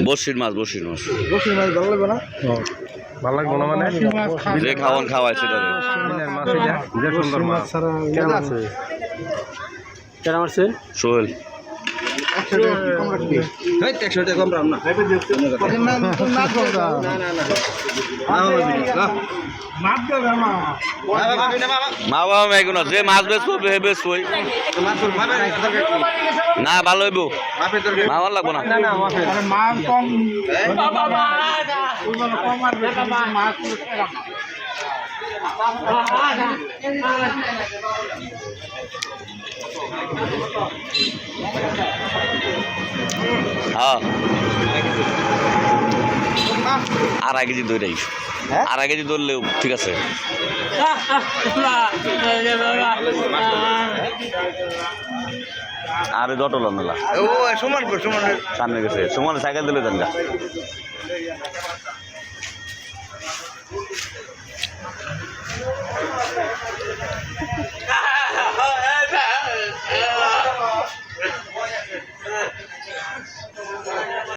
বসির মাছ বসির মাছ বসির মাছ ভালো লাগবে না? ভালো লাগবে না মানে যে খাওয়ান খাওয়ায় সেটা মাছ যে সুন্দর মাছ কেমন আছে? কেন আছে? সোহেল 100 টাকা কম রাখবি? 100 টাকা কম রাম না মা বাবা মেয়ে কোনো যে মাছ বেচবো বেচবই না ভালো হইব মা ভালো লাগবো না হ্যাঁ আড়াই কেজি দইটাই আড়াই কেজি ধরলেও ঠিক আছে আরে জটল মেলা ও সমান কর সমান সামনে গেছে সমান সাইকেল দিলে যান গা